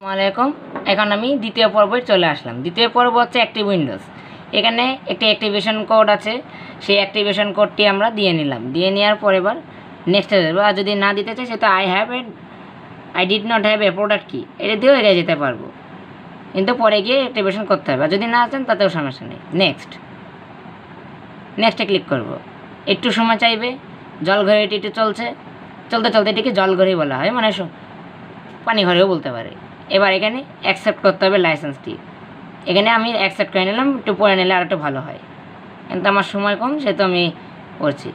আসসালামাইকুম। এখন আমি দ্বিতীয় পর্বে চলে আসলাম। দ্বিতীয় পর্ব হচ্ছে অ্যাক্টিভ উইন্ডোজ। এখানে একটি অ্যাক্টিভেশন কোড আছে, সেই অ্যাক্টিভেশন কোডটি আমরা দিয়ে নিলাম। দিয়ে নেওয়ার পর এবার নেক্সটে যাবো। আর যদি না দিতে চাই সেটা I did not have a product কি, এটা দিয়েও এগিয়ে যেতে পারবো, কিন্তু পরে গিয়ে অ্যাক্টিভেশন করতে হবে। আর যদি না চান তাতেও সমস্যা নেই। নেক্সটে ক্লিক করব। একটু সময় চাইবে, জল ঘড়িটি একটু চলতে চলতে এটিকে জল ঘড়ি বলা হয়, মানে পানি ঘরেও বলতে পারে। এবার এখানে অ্যাকসেপ্ট করতে হবে লাইসেন্সটি। এখানে আমি অ্যাকসেপ্ট করে নিলাম, একটু পরে নিলে আর একটু ভালো হয়, কিন্তু আমার সময় কম, সেহেতু আমি করছি।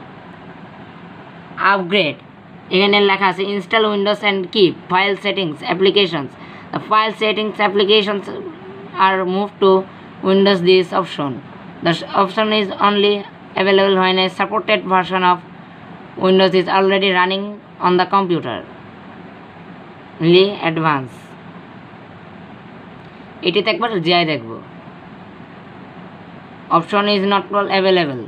আপগ্রেড, এখানে লেখা আছে install Windows and keep file settings applications. The file settings applications R move to Windows. This option, the option is only available when a supported version of Windows is already running on the computer. Advance, এটিতে একবার যাই দেখব। Option is not available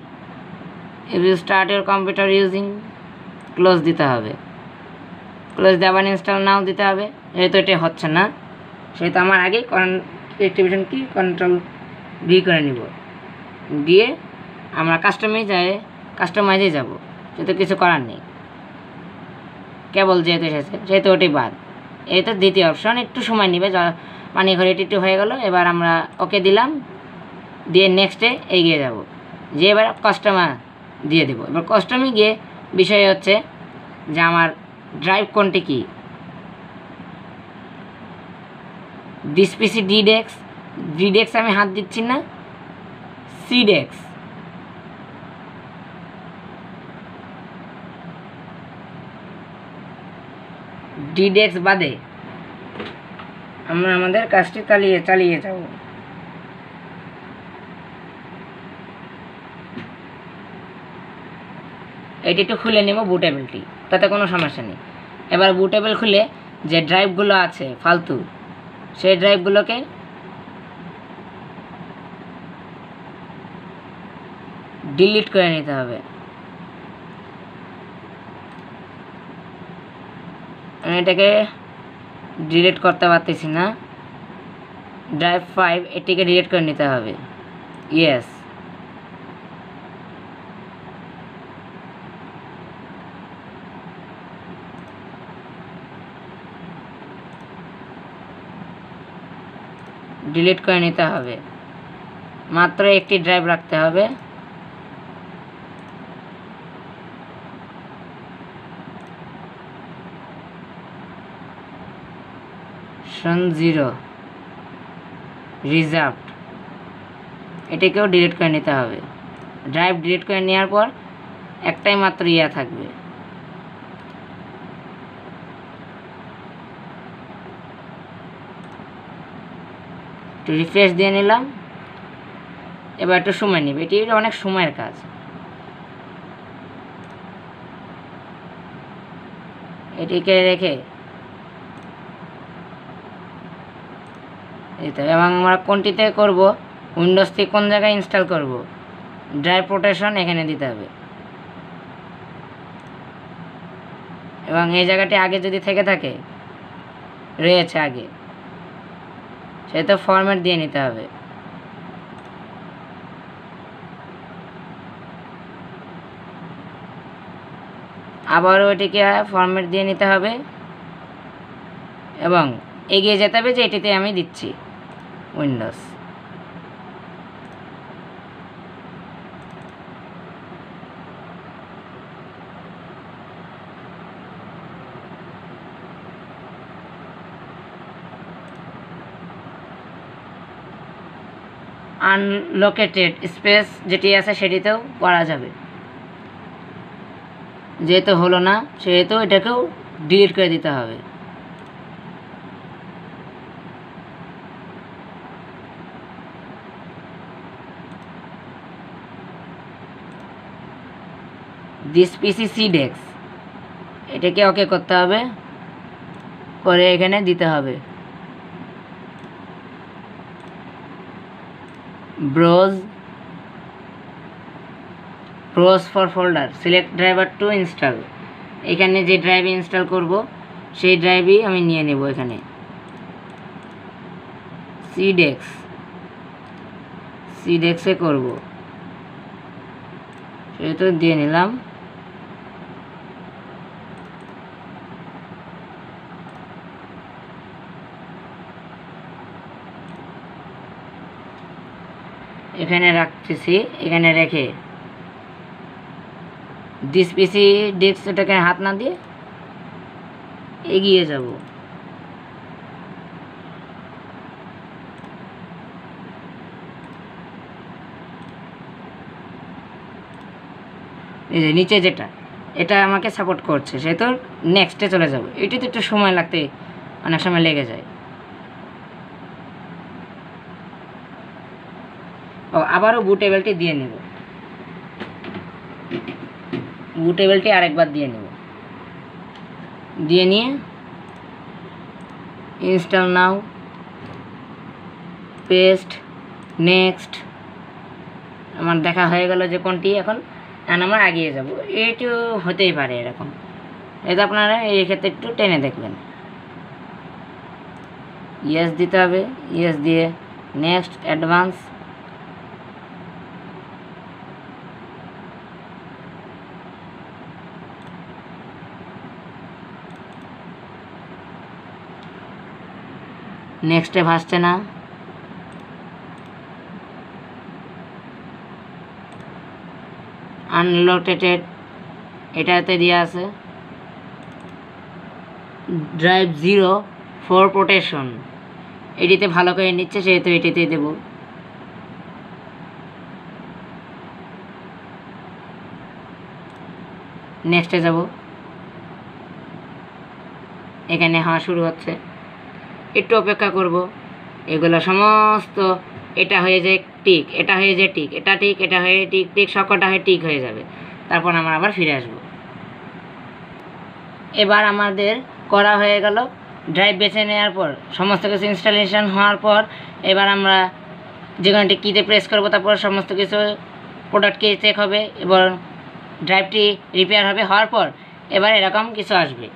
if you start your computer using. Close দিতে হবে। Close দিয়ে আবার install নাও দিতে হবে। যেহেতু এটা হচ্ছে না, সেহেতু আমার আগে অ্যাক্টিভেশন কি কন্ট্রোল V করে নিব। দিয়ে আমরা কাস্টমাইজে যাব, সেহেতু কিছু করার নেই, কেবল যেহেতু এসেছে সেহেতু ওটি বাদ। এই তো দ্বিতীয় অপশন, একটু সময় নেবে, পানি ঘড়িটি একটু হয়ে গেল। এবার আমরা ওকে দিলাম, দিয়ে নেক্সটে এগিয়ে যাব, যে এবার কাস্টমার দিয়ে দেব। এবার কাস্টমে গিয়ে বিষয় হচ্ছে যে আমার ড্রাইভ কোনটি কি, দিস পিসি ডিডেক্স আমি হাত দিচ্ছি না, সিডেক্স। ডিডেক্স বাদে আমরা আমাদের কাজটি চালিয়ে যাব। এটি একটু খুলে নেব বুটেবলটি, তাতে কোনো সমস্যা নেই। এবার বুটেবল খুলে যে ড্রাইভগুলো আছে ফালতু, সেই ড্রাইভগুলোকে ডিলিট করে নিতে হবে। আমি এটাকে ডিলিট করতে পারতেছি না। ড্রাইভ 5 এটিকে ডিলিট করে নিতে হবে। ইয়েস, ডিলিট করে নিতে হবে। মাত্র একটি ড্রাইভ রাখতে হবে। জিরো রিজার্ভড, এটাকেও ডিলিট করে নিতে হবে। ড্রাইভ ডিলিট করে নেওয়ার পর একটাই মাত্র থাকবে। একটু রিফ্রেশ দিয়ে নিলাম। এবার একটু সময় নেবে, এটি অনেক সময়ের কাজ। এটিকে রেখে এবং আমরা কোনটিতে করব, উইন্ডোজ থেকে কোন জায়গায় ইনস্টল করব, ড্রাইভ প্রোটেকশন এখানে দিতে হবে। এবং এই জায়গাটি আগে যদি থেকে থাকে, রয়েছে আগে, সেটা ফরম্যাট দিয়ে নিতে হবে। আবারও এটিকে ফরম্যাট দিয়ে নিতে হবে এবং এগিয়ে যেতে হবে, যে এটিতে আমি দিচ্ছি উইন্ডোজ। আনলোকেটেড স্পেস যেটি আছে সেটিতেও করা যাবে। যেহেতু হলো না, সেহেতু এটাকেও ডিলিট করে দিতে হবে। দিস পিসি সিডেক্স, এটাকে ওকে করতে হবে, করে এখানে দিতে হবে browse for folder, select driver two install. এখানে যে ড্রাইভ ইনস্টল করব সেই ড্রাইভই আমি নিয়ে নেব। এখানে সিডেক্সে করব, সেটা দিয়ে নিলাম। এখানে রাখতেছি, এখানে রেখে দিস পিসি ডেস্ক এটাকে হাত না দিয়ে এগিয়ে যাব। এই যে নিচে যেটা, এটা আমাকে সাপোর্ট করছে, সে তো নেক্সটে চলে যাব। এটিতে একটু সময় লাগতে অনেক সময় লেগে যায়। ও আবারও বুটেবলটি দিয়ে নেব, বুটেবলটি আরেকবার দিয়ে নেব, দিয়ে নিয়ে ইনস্টল নাও, পেস্ট, নেক্সট। আমার দেখা হয়ে গেল যে কোনটি। এখন আমরা এগিয়ে যাব। এইটু হতেই পারে এরকম, এটা আপনারা এই ক্ষেত্রে একটু টেনে দেখবেন। ইয়েস দিতে হবে, ইয়েস দিয়ে নেক্সট, অ্যাডভান্স। নেক্সটে ভাসছে না, আনলোটেড এটাতে দিয়ে আছে ড্রাইভ 0 ফর প্রোটেকশন, এটিতে ভালো করে নিচ্ছে, সেহেতু এটিতে দেব। নেক্সটে যাব, এখানে হওয়া শুরু হচ্ছে, একটু অপেক্ষা করব। এগুলো সমস্ত এটা হয়ে যায় টিক, এটা হয়ে যায় টিক, এটা টিক, এটা হয়ে টিক, টিক সবকটা হয়ে টিক হয়ে যাবে। তারপর আমরা আবার ফিরে আসব। এবার আমাদের করা হয়ে গেল। ড্রাইভ বেছে নেওয়ার পর, সমস্ত কিছু ইনস্টলেশন হওয়ার পর, এবার আমরা যে কোনোটি কিতে প্রেস করব, তারপর সমস্ত কিছু প্রোডাক্ট কি চেক হবে এবং ড্রাইভটি রিপেয়ার হবে। হওয়ার পর এবার এরকম কিছু আসবে,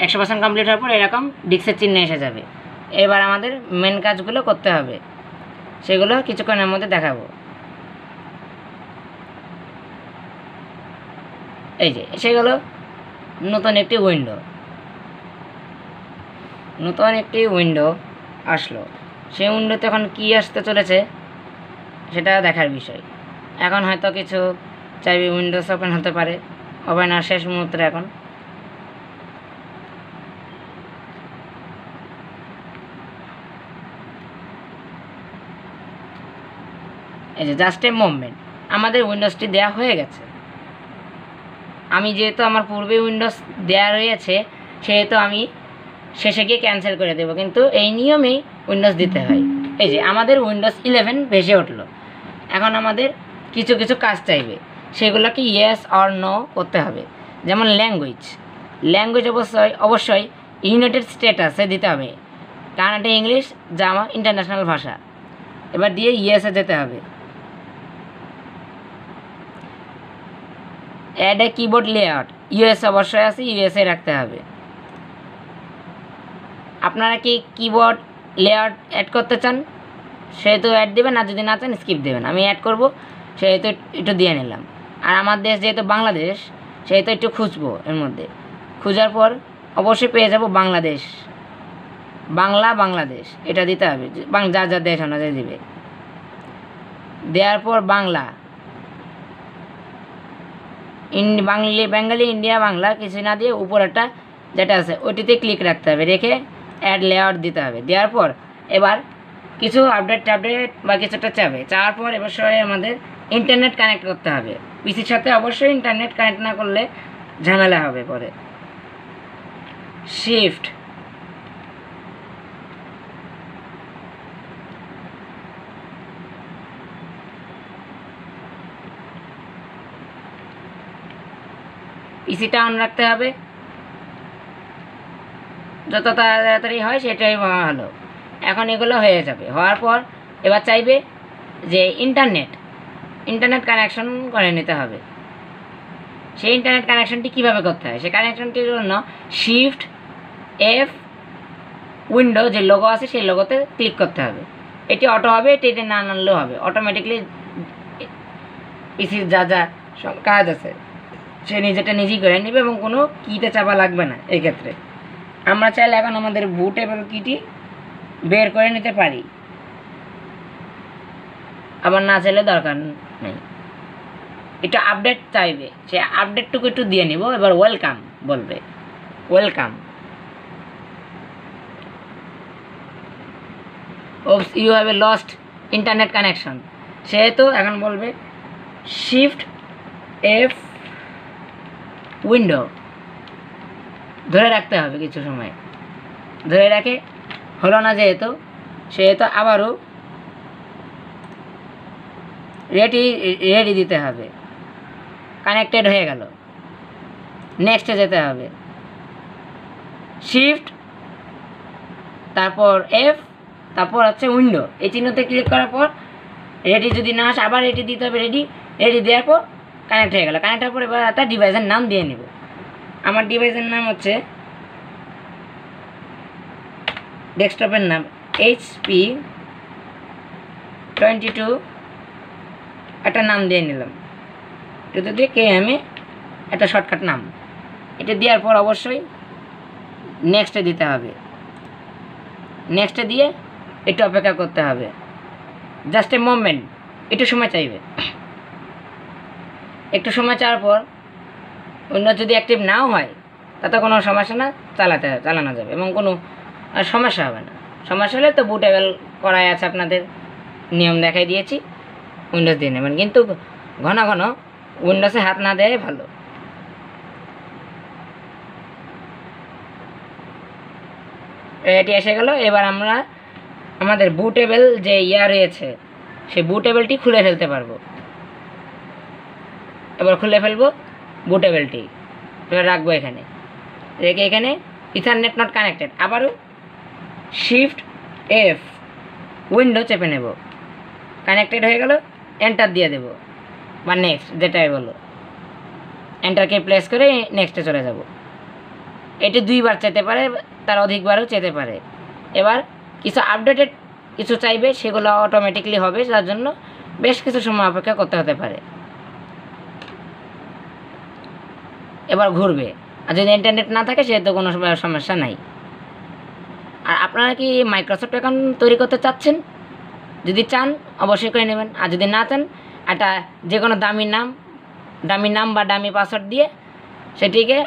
100% কমপ্লিট হওয়ার পর এরকম ডিস্কের চিহ্ন এসে যাবে। এবার আমাদের মেন কাজগুলো করতে হবে, সেগুলো কিছুক্ষণের মধ্যে দেখাবো। এই যে সেগুলো নতুন একটি উইন্ডো আসলো। সেই উইন্ডোতে এখন কী আসতে চলেছে সেটা দেখার বিষয়। এখন হয়তো কিছু চাইবে উইন্ডোজ ওপেন হতে পারে, হবে না শেষ মুহূর্তে। এখন এই যে জাস্ট এ মুভমেন্ট, আমাদের উইন্ডোজটি দেওয়া হয়ে গেছে। আমি যেহেতু আমার পূর্বে উইন্ডোজ দেওয়া রয়েছে, সেহেতু আমি শেষে গিয়ে ক্যান্সেল করে দেবো, কিন্তু এই নিয়মেই উইন্ডোজ দিতে হয়। এই যে আমাদের উইন্ডোজ 11 ভেসে উঠলো। এখন আমাদের কিছু কিছু কাজ চাইবে, সেগুলোকে ইয়েস অর নো করতে হবে। যেমন ল্যাঙ্গুয়েজ অবশ্যই ইউনাইটেড স্টেটাসে দিতে হবে, কারণ এটা ইংলিশ, যা আমার ইন্টারন্যাশনাল ভাষা। এবার দিয়ে ইয়েসে যেতে হবে। Add a keyboard layout, US অবশ্যই আছে, ইউএসএ রাখতে হবে। আপনারা কি কিবোর্ড লেআউট অ্যাড করতে চান সেহেতু অ্যাড দেবেন, আর যদি না চান স্কিপ দেবেন। আমি অ্যাড করব, সেহেতু একটু দিয়ে নিলাম। আর আমার দেশ যেহেতু বাংলাদেশ, সেহেতু একটু খুঁজবো, এর মধ্যে খোঁজার পর অবশ্যই পেয়ে যাব বাংলাদেশ এটা দিতে হবে। যার যার দেশ অনুযায়ী দিবে। দেওয়ার পর বেঙ্গলি ইন্ডিয়া বাংলা কিছু না দিয়ে উপর একটা যেটা আছে ওইটিতে ক্লিক রাখতে হবে, রেখে অ্যাড লেআউট দিতে হবে। দেওয়ার পর এবার কিছু আপডেট বা কিছুটা চাওয়ার পর অবশ্যই আমাদের ইন্টারনেট কানেক্ট করতে হবে। পিসির সাথে অবশ্যই ইন্টারনেট কানেক্ট না করলে ঝামেলা হবে পরে। শিফট পিসিটা অন রাখতে হবে, যত তাড়াতাড়ি হয় সেটাই ভালো। এখন এগুলো হয়ে যাবে। হওয়ার পর এবার চাইবে যে ইন্টারনেট কানেকশন করে নিতে হবে। সেই ইন্টারনেট কানেকশনটি কীভাবে করতে হয়, সেই কানেকশনটির জন্য শিফট উইন্ডো যে লোগো আছে সেই লোগোতে ক্লিক করতে হবে। এটি অটো হবে, এটি না আনলেও হবে। অটোমেটিকলি পিসির যা যা সব কাজ আছে সে নিজেটা নিজেই করে নেবে এবং কোনো কিতে চাপা লাগবে না। এই ক্ষেত্রে আমরা চাইলে এখন আমাদের বুটেবল কিটি বের করে নিতে পারি, আবার না চাইলে দরকার নেই। একটু আপডেট চাইবে, সে আপডেটটুকু একটু দিয়ে নিব। এবার ওয়েলকাম বলবে, welcome. Oops you have a lost internet connection, সেহেতু এখন বলবে শিফট এফ উইন্ডো ধরে রাখতে হবে, কিছু সময় ধরে রাখে হলো না যেহেতু, সেহেতু আবারও রেডি দিতে হবে। কানেক্টেড হয়ে গেল, নেক্সটে যেতে হবে, শিফট তারপর এফ তারপর হচ্ছে উইন্ডো, এই চিহ্নতে ক্লিক করার পর রেডি যদি না আসে আবার রেডি দিতে হবে। রেডি দেওয়ার পর কানেক্ট হয়ে গেল। কানেক্ট হওয়ার পর এবার একটা ডিভাইসের নাম দিয়ে নেব। আমার ডিভাইসের নাম হচ্ছে ডেস্কটপের নাম HP 22, একটা নাম দিয়ে নিলাম। এটা দিয়ে আমি একটা শর্টকাট নাম, এটা দেওয়ার পর অবশ্যই নেক্সটে দিতে হবে। নেক্সটে দিয়ে একটু অপেক্ষা করতে হবে, জাস্ট এ মোমেন্ট, একটু সময় চাইবে। একটু সময় চাওয়ার পর অন্য যদি অ্যাক্টিভ নাও হয় তাতে কোনো সমস্যা না, চালানো যাবে এবং কোনো সমস্যা হবে না। সমস্যা হলে তো বুটেবল করাই আছে, আপনাদের নিয়ম দেখাই দিয়েছি, উইন্ডোজ দিয়ে নেবেন। কিন্তু ঘন ঘন উইন্ডোজে হাত না দেয় ভালো। এটি এসে গেল। এবার আমরা আমাদের বুটেবল যে রয়েছে সেই বুটেবলটি খুলে ফেলতে পারবো। এবার খুলে ফেলবো বুটেবলটি, এবার রাখবো এখানে, রেখে এখানে ইথারনেট নট কানেক্টেড, আবারও শিফট এফ উইন্ডো চেপে নেব। কানেক্টেড হয়ে গেল, এন্টার দিয়ে দেব বা নেক্সট যেটাই বলো, এন্টারকে প্লেস করে নেক্সটে চলে যাব। এটি 2 বার যেতে পারে, তার অধিকবারও যেতে পারে। এবার কিছু আপডেটেড কিছু চাইবে, সেগুলো অটোমেটিকলি হবে, যার জন্য বেশ কিছু সময় অপেক্ষা করতে হতে পারে। এবার ঘুরবে, আর যদি ইন্টারনেট না থাকে সেহেতু কোনো সমস্যা নাই। আর আপনারা কি মাইক্রোসফট অ্যাকাউন্ট তৈরি করতে চাচ্ছেন? যদি চান অবশ্যই করে নেবেন, আর যদি না চান একটা যে কোনো দামি নাম বা দামি পাসওয়ার্ড দিয়ে সেটিকে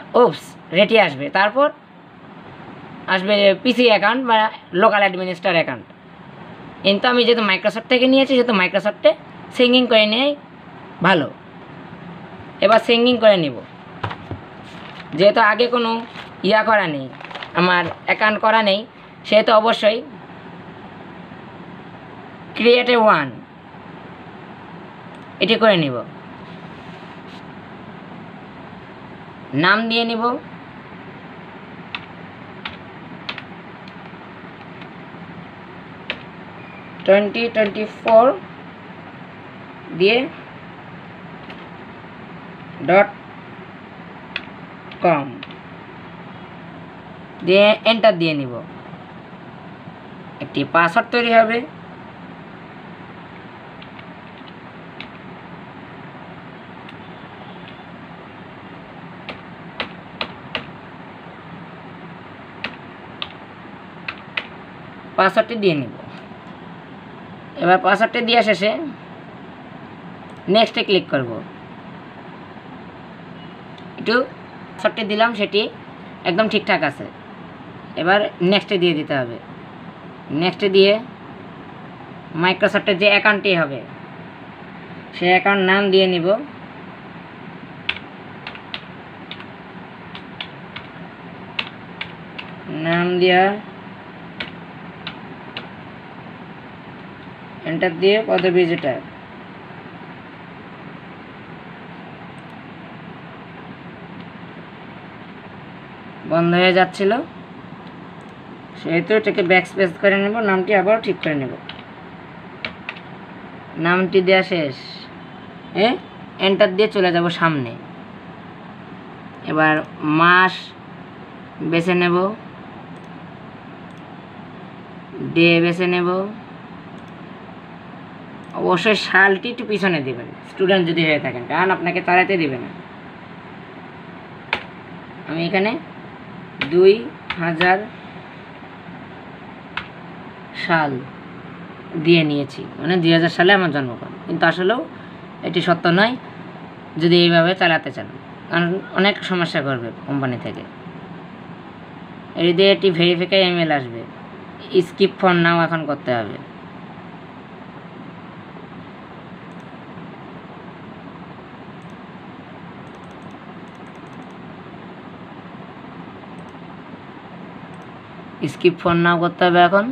রেডি আসবে। তারপর আসবে পিসি অ্যাকাউন্ট বা লোকাল অ্যাডমিনিস্ট্রেটর অ্যাকাউন্ট। কিন্তু আমি যেহেতু মাইক্রোসফট থেকে নিয়েছি সেহেতু মাইক্রোসফটে সিঙ্কিং করে নেই ভালো। এবার সিঙ্কিং করে নিব, যেহেতু আগে কোনো করা নেই, আমার অ্যাকাউন্ট করা নেই, সেহেতু অবশ্যই ক্রিয়েট এ ওয়ান এটি করে নিব। নাম দিয়ে নিব, $2024 দিয়ে .com দিয়ে এন্টার দিয়ে নিব। একটি পাসওয়ার্ড তৈরি হবে। পাসওয়ার্ডটি দিয়ে নিব। এবার পাসওয়ার্ডটি দিয়ে শেষে নেক্সটে ক্লিক করব। একটু পাসওয়ার্ডটি দিলাম, সেটি একদম ঠিকঠাক আছে। এবার নেক্সটে দিয়ে দিতে হবে। নেক্সটে দিয়ে মাইক্রোসফটের যে অ্যাকাউন্টটি হবে সেই অ্যাকাউন্ট নাম দিয়ে নিব। নাম দিয়া এন্টার দিয়ে পদবি যেটা বন্ধ হয়ে যাচ্ছিল সেহেতু এটাকে ব্যাকস্পেস করে নেব। নামটি আবার ঠিক করে নেব। নামটি দেওয়া শেষ, এন্টার দিয়ে চলে যাব সামনে। এবার মাস বেছে নেব, ডে বেছে নেব। অবশ্যই সালটি একটু পিছনে দেবেন স্টুডেন্ট যদি হয়ে থাকেন, কারণ আপনাকে চালাতে দেবে না। আমি এখানে 2000 সাল দিয়ে নিয়েছি, মানে 2000 সালে আমার জন্মগ্রহণ, কিন্তু আসলেও এটি সত্য নয় যদি এইভাবে চালাতে চান, কারণ অনেক সমস্যা করবে কোম্পানি থেকে। এটি দিয়ে একটি ভেরিফাই ইমেল আসবে, স্কিপ ফর নাও এখন করতে হবে। স্কিপ ফর নাও করতে হবে এখন।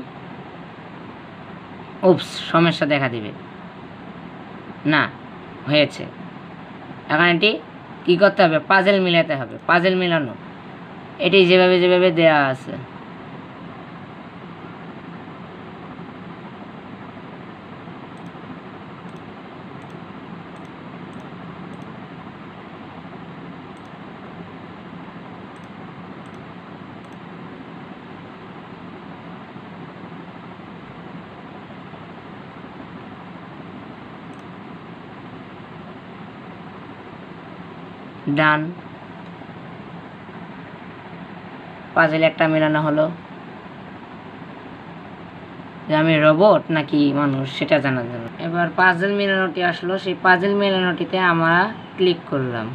উপস, সমস্যা দেখা দিবে না, হয়েছে। এখন এটি কী করতে হবে, পাজেল মিলাতে হবে, পাজেল মিলানো, এটি যেভাবে যেভাবে দেয়া আছে। ডান, পাজেল একটা মেলানো হলো। যে আমি রোবট নাকি মানুষ সেটা জানার জন্য। এবার পাজেল মেলানোটি আসলো, সেই পাজেল মেলানোটিতে আমরা ক্লিক করলাম।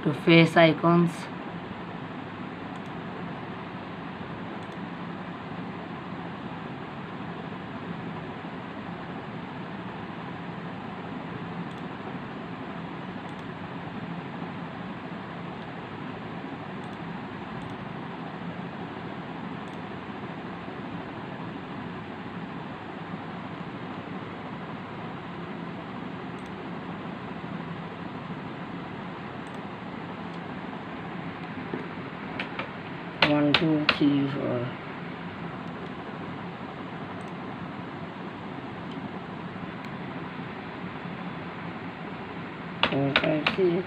To face icons, one, two, three, four. Four, five, six.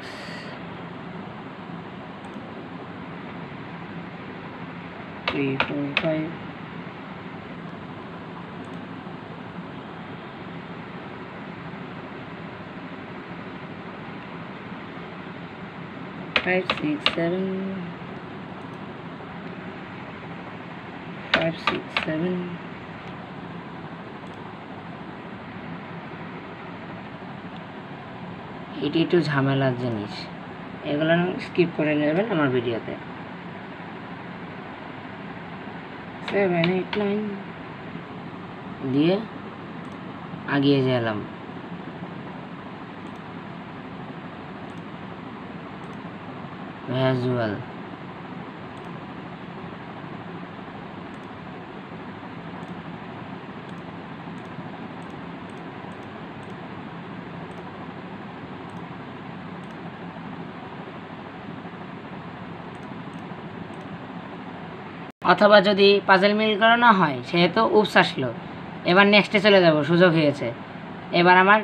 Three, four, five. 5, 6, 7. 5, 6, 7. এটি একটু ঝামেলার জিনিস, এগুলো স্কিপ করে নেবেন আমার ভিডিওতে। 7, 8, 9 দিয়ে আগিয়ে গেলাম। ভিজুয়াল, অথবা যদি পাজেল মিল করানো হয় সেহেতু উপস আসলো। এবার নেক্সটে চলে যাব, সুযোগ হয়েছে। এবার আমার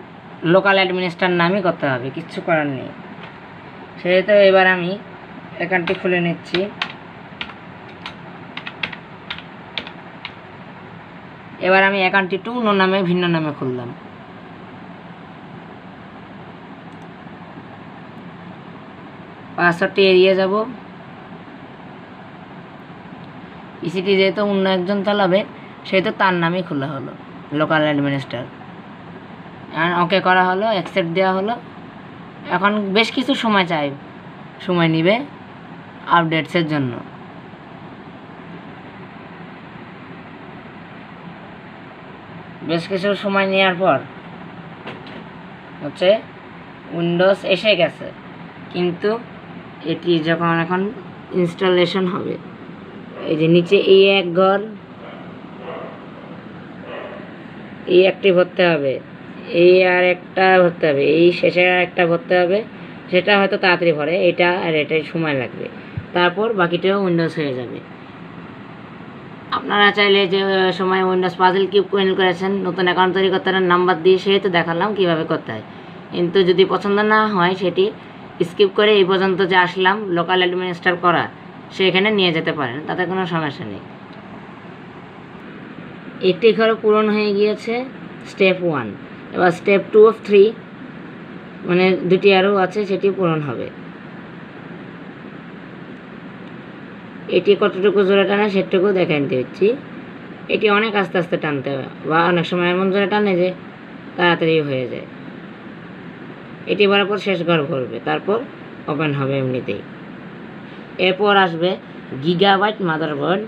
লোকাল অ্যাডমিনিস্ট্রেটর নামই করতে হবে, কিচ্ছু করার নেই। সেহেতু এবার আমি অ্যাকাউন্টটি খুলে নিচ্ছি। এবার আমি অ্যাকাউন্টটি একটু অন্য নামে, ভিন্ন নামে খুললাম। পাসওয়ার্ডটি এড়িয়ে যাব। ইসিটি যেহেতু অন্য একজন চালাবে সেহেতু তার নামই খোলা হলো, লোকাল অ্যাডমিনিস্ট্রেটর। ওকে করা হলো, অ্যাকসেপ্ট দেওয়া হলো। এখন বেশ কিছু সময় নেবে আপডেটসের জন্য। বেশ কিছু সময় নেওয়ার পর হচ্ছে উইন্ডোজ এসে গেছে, কিন্তু এটি যখন এখন ইনস্টলেশন হবে, এই যে নিচে এই এক ঘর, এই একটি ভরতে হবে, এই আর একটা ভরতে হবে, এই শেষে আর একটা ভরতে হবে, সেটা হয়তো তাড়াতাড়ি ভরে, এটা আর এটাই সময় লাগবে, তারপর বাকিটাও উইন্ডোজ হয়ে যাবে। আপনারা চাইলে যে সময় উইন্ডোজ পাজল কিউব কোয়েল করেছেন, নতুন অ্যাকাউন্ট তৈরি করতে পারেন নাম্বার দিয়ে, সেহেতু দেখালাম কীভাবে করতে হয়। কিন্তু যদি পছন্দ না হয় সেটি স্কিপ করে এই পর্যন্ত যে আসলাম লোকাল অ্যাডমিনিস্ট্রেটর করা, সেখানে নিয়ে যেতে পারেন, তাতে কোনো সমস্যা নেই। একটি ঘর পূরণ হয়ে গিয়েছে স্টেপ 1, এবার স্টেপ 2 of 3 মানে দুটি আরও আছে, সেটি পূরণ হবে। এটি কতটুকু জোরে টানে সেটুকু দেখে নিতে হচ্ছি। এটি অনেক আস্তে আস্তে টানতে হবে, বা অনেক সময় এমন জোরে টানে যে তাড়াতাড়ি হয়ে যায়। এটি বরাবর শেষ ঘর ভরবে, তারপর ওপেন হবে এমনিতেই। এরপর আসবে গিগাবাইট মাদারবোর্ড,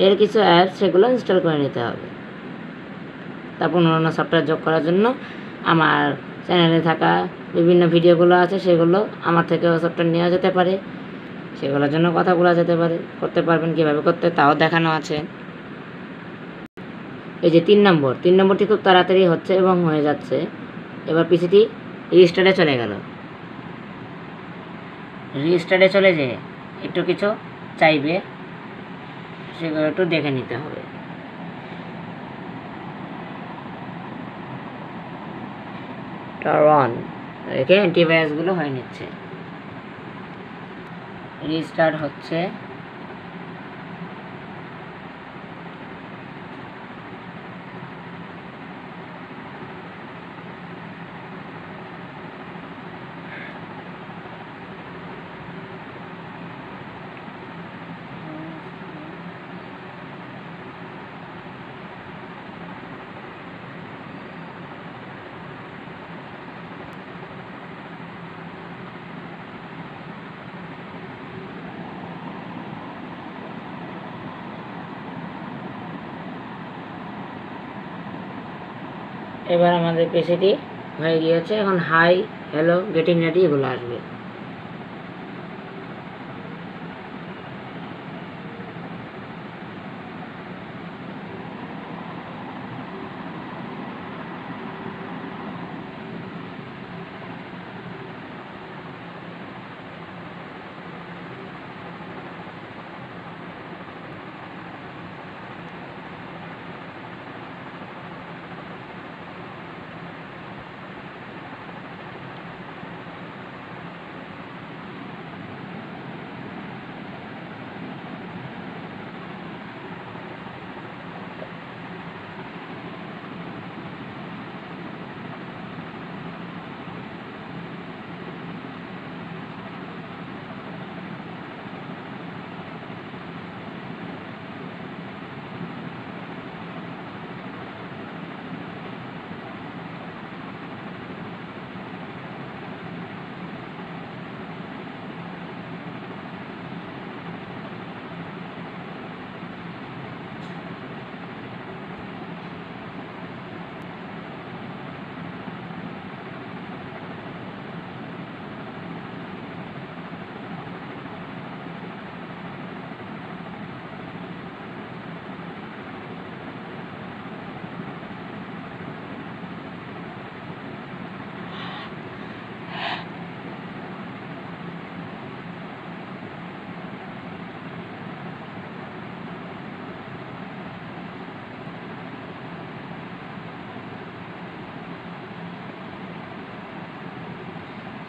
এর কিছু অ্যাপস সেগুলো ইনস্টল করে নিতে হবে। তারপর অন্যান্য সফটওয়্যার যোগ করার জন্য আমার চ্যানেলে থাকা বিভিন্ন ভিডিওগুলো আছে, সেগুলো আমার থেকেও সফটওয়্যার নেওয়া যেতে পারে, সেগুলোর জন্য কথা বলা যেতে পারে, করতে পারবেন। কীভাবে করতে তাও দেখানো আছে। এই যে 3 নম্বরটি খুব তাড়াতাড়ি হচ্ছে এবং হয়ে যাচ্ছে। এবার পিসিটি রিস্টার্টে চলে গেল। রিস্টার্টে চলে যেয়ে একটু কিছু চাইবে, সেগুলো একটু দেখে নিতে হবে। টার্ন রেখে অ্যান্টিভাইরাসগুলো হয়ে নিচ্ছে। রিস্টার্ট হচ্ছে। এবার আমাদের পিসিটি হয়ে গিয়েছে। এখন হাই, হ্যালো, গেটিং রেডি এগুলো আসবে।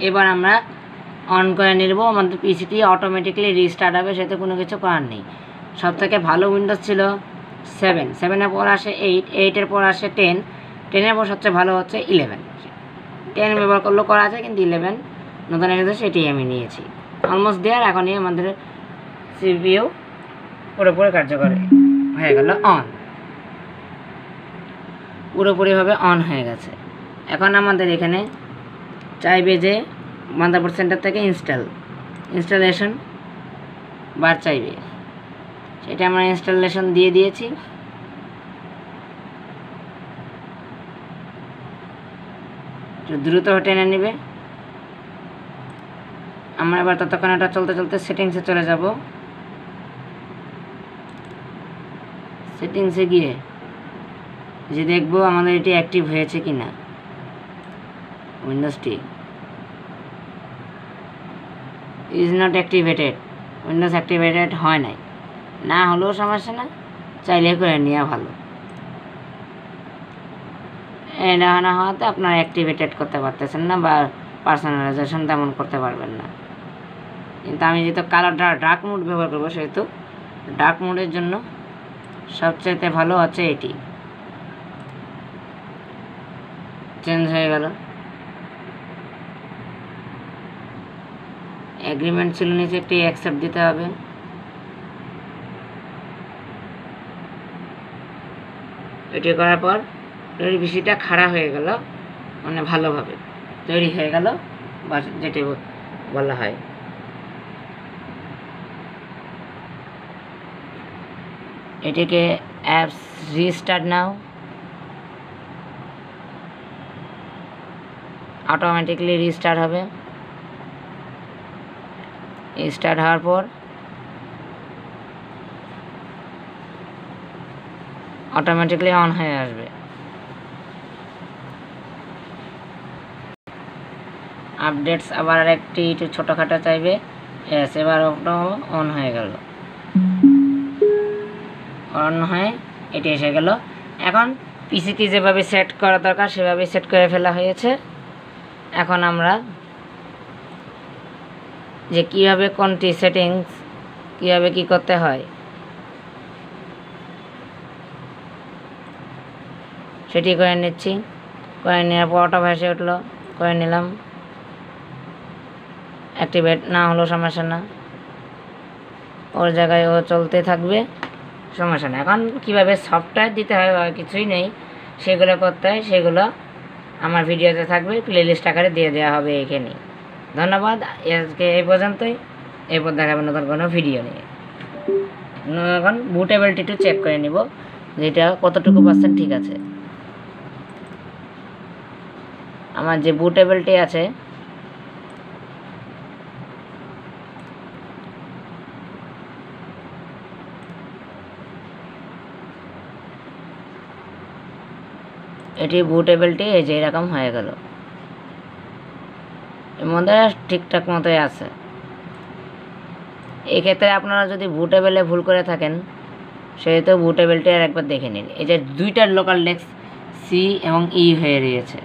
এবার আমরা অন করে নেব। আমাদের পিসিটি অটোমেটিক্যালি রিস্টার্ট হবে, সেটা কোনো কিছু করার নেই। সবথেকে ভালো উইন্ডোজ ছিল 7, 7-এর পর আসে 8, 8-এর পর আসে 10, 10-এর পর সবচেয়ে ভালো হচ্ছে 11। 10 ব্যবহার করলেও করা আছে, কিন্তু 11 নতুন এসেছে, সেটাই আমি নিয়েছি। Almost there. এখনই আমাদের সিপিইউ পুরোপুরি কার্যকর হয়ে গেল, অন, পুরোপুরিভাবে অন হয়ে গেছে। এখন আমাদের এখানে চাইবে যে মাদারবোর্ড সেন্টার থেকে ইনস্টলেশন বার চাইবে, সেটা আমরা ইনস্টলেশন দিয়ে দিয়েছি। একটু দ্রুত টেনে নেবে। আমরা এবার ততক্ষণ এটা চলতে চলতে সেটিংসে চলে যাব। সেটিংসে গিয়ে যে দেখবো আমাদের এটি অ্যাক্টিভ হয়েছে কিনা। উইন্ডোজটি is not activated, Windows activated হয় নাই। না হলেও সমস্যা না, চাইলে করে নেওয়া ভালো। এটা না হওয়াতে আপনারা অ্যাক্টিভেটেড করতে পারতেছেন না বা পার্সোনালাইজেশন তেমন করতে পারবেন না। কিন্তু আমি যেহেতু কালার ডার্ক মোড ব্যবহার করবো, সেহেতু ডার্ক মোডের জন্য সবচাইতে ভালো হচ্ছে এটি। চেঞ্জ হয়ে গেল। এগ্রিমেন্ট ছিল নিচে, একটি অ্যাকসেপ্ট দিতে হবে। এটি করার পর পিসিটা খাড়া হয়ে গেল, মানে ভালোভাবে তৈরি হয়ে গেল, বা যেটি বলা হয়। এটিকে অ্যাপস রিস্টার্ট নাও, অটোমেটিকলি রিস্টার্ট হবে। স্টার্ট হওয়ার পর অটোমেটিকলি অন হয়ে আসবে। আপডেটস আবার একটি একটু ছোটোখাটো চাইবে, এবার অন হয়ে গেল। অন হয়ে এটি এসে গেল। এখন পিসিটি যেভাবে সেট করা দরকার সেভাবে সেট করে ফেলা হয়েছে। এখন আমরা যে কীভাবে কোনটি সেটিংস কীভাবে কী করতে হয় সেটি করে নিচ্ছি। করে নেওয়ার পর অটো ভেসে উঠলো, করে নিলাম। অ্যাক্টিভেট না হলেও সমস্যা না, ওর জায়গায় ও চলতে থাকবে, সমস্যা না। এখন কীভাবে সফটওয়্যার দিতে হয় কিছুই নেই, সেগুলো করতে হয়, সেগুলো আমার ভিডিওতে থাকবে, প্লে লিস্ট আকারে দিয়ে দেওয়া হবে এখানে। ধন্যবাদ, আজকে এই পর্যন্তই। এরপর দেখাবেন নতুন কোনো ভিডিও নিয়ে। এখন বুটেবিলিটি একটু চেক করে নিব যে এটা কতটুকু পার্সেন্ট ঠিক আছে। আমার যে বুটেবিলিটি আছে এটি বুটেবিলিটি এই যে এরকম হয়ে গেল, এর মধ্যে ঠিকঠাক মতোই আছে। এক্ষেত্রে আপনারা যদি বুটেবলে ভুল করে থাকেন সেহেতু বুটেবিলিটি আর একবার দেখে নিন। এই যে দুইটা লোকাল ডেস্ক সি এবং ই হয়ে রয়েছে,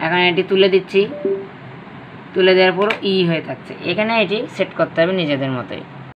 এখন এটি তুলে দিচ্ছি। তুলে দেওয়ার পর ই হয়ে থাকছে। এখানে এটি সেট করতে হবে নিজেদের মতোই।